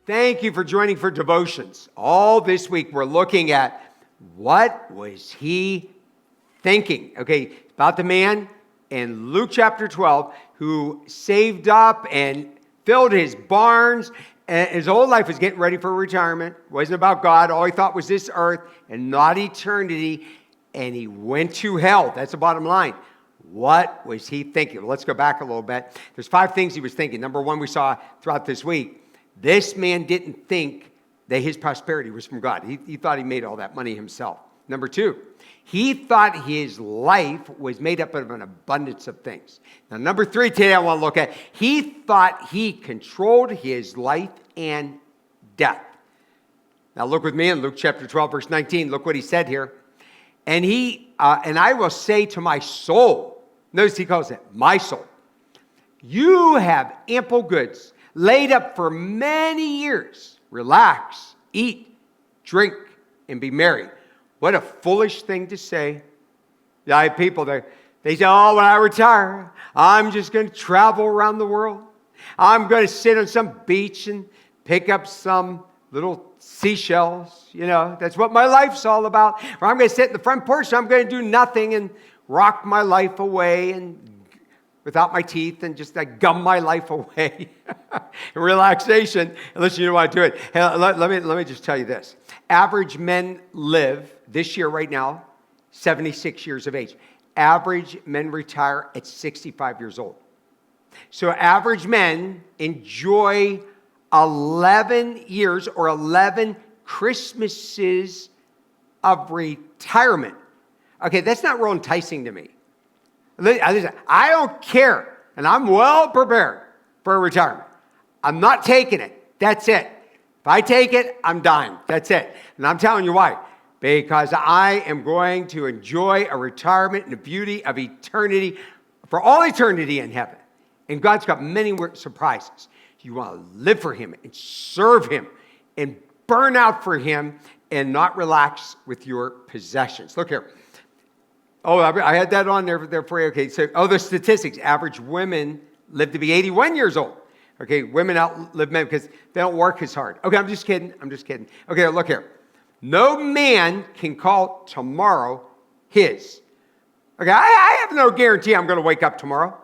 Thank you for joining for devotions. All this week we're looking at what was he thinking? Okay, about the man in Luke chapter 12 who saved up and filled his barns. And his whole life was getting ready for retirement. It wasn't about God. All he thought was this earth and not eternity. And he went to hell. That's the bottom line. What was he thinking? Well, let's go back a little bit. There's 5 things he was thinking. Number 1, we saw throughout this week. This man didn't think that his prosperity was from God. He thought he made all that money himself. Number 2, he thought his life was made up of an abundance of things. Now, number 3 today I want to look at, he thought he controlled his life and death. Now, look with me in Luke chapter 12, verse 19. Look what he said here. And I will say to my soul, notice he calls it my soul, you have ample goods laid up for many years. Relax, eat, drink, and be merry. What a foolish thing to say. I have people that they say, oh, when I retire, I'm just going to travel around the world. I'm going to sit on some beach and pick up some little seashells. You know, that's what my life's all about. Or I'm going to sit in the front porch, I'm going to do nothing and rock my life away and without my teeth and just like gum my life away in relaxation. Unless you know how to do it. Hey, let me just tell you this. Average men live this year right now, 76 years of age. Average men retire at 65 years old. So average men enjoy 11 years or 11 Christmases of retirement. Okay, that's not real enticing to me. Listen, I don't care, and I'm well prepared for retirement. I'm not taking it. That's it. If I take it, I'm dying. That's it. And I'm telling you why. Because I am going to enjoy a retirement and the beauty of eternity for all eternity in heaven. And God's got many surprises. You want to live for Him and serve Him and burn out for Him and not relax with your possessions. Look here. Oh, I had that on there for you. Okay, so, the statistics. Average women live to be 81 years old. Okay, women outlive men because they don't work as hard. Okay, I'm just kidding. Okay, look here. No man can call tomorrow his. Okay, I have no guarantee I'm going to wake up tomorrow.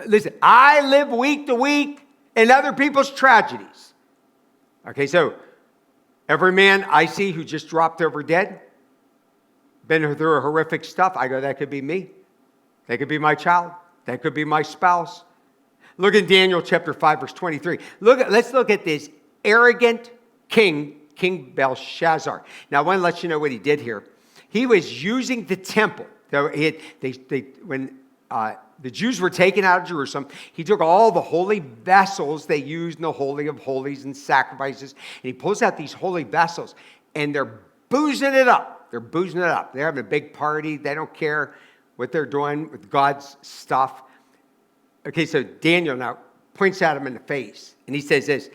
Listen, I live week to week in other people's tragedies. Okay, so every man I see who just dropped over dead, been through horrific stuff, I go, that could be me. That could be my child. That could be my spouse. Look in Daniel chapter 5, verse 23. Let's look at this arrogant king, King Belshazzar. Now, I want to let you know what he did here. He was using the temple. When the Jews were taken out of Jerusalem, he took all the holy vessels they used in the Holy of Holies and sacrifices, and he pulls out these holy vessels, and they're boozing it up. They're boozing it up. They're having a big party. They don't care what they're doing with God's stuff. Okay, so Daniel now points at him in the face, and he says this,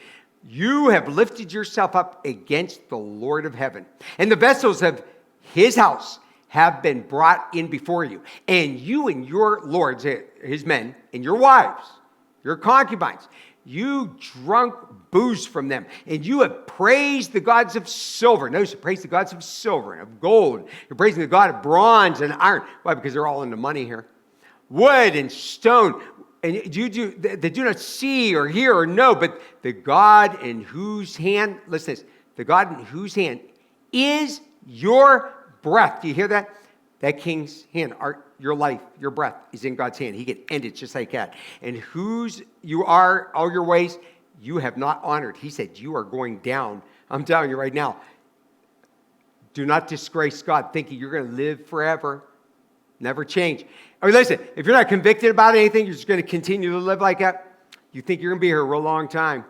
you have lifted yourself up against the Lord of heaven, and the vessels of his house have been brought in before you, and you and your lords, his men, and your wives, your concubines, you drunk booze from them, and you have praised the gods of silver. Notice you praise the gods of silver and of gold. You're praising the god of bronze and iron. Why? Because they're all into money here. Wood and stone. And they do not see or hear or know, but the God in whose hand, listen to this, the God in whose hand is your breath. Do you hear that? That king's hand, your life, your breath is in God's hand. He can end it just like that. And whose you are, all your ways, you have not honored. He said, you are going down. I'm telling you right now, do not disgrace God thinking you're going to live forever. Never change. Or listen, if you're not convicted about anything, you're just going to continue to live like that, you think you're going to be here a real long time.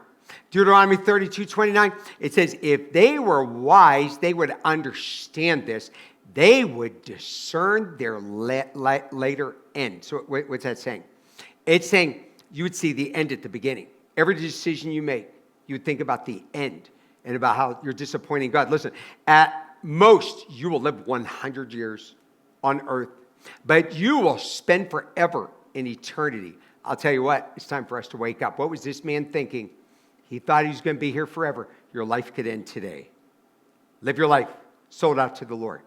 Deuteronomy 32:29, it says, if they were wise, they would understand this. They would discern their later end. So what's that saying? It's saying you would see the end at the beginning. Every decision you make, you would think about the end and about how you're disappointing God. Listen, at most, you will live 100 years on earth, but you will spend forever in eternity. I'll tell you what, it's time for us to wake up. What was this man thinking He thought he was going to be here forever. Your life could end today. Live your life sold out to the Lord.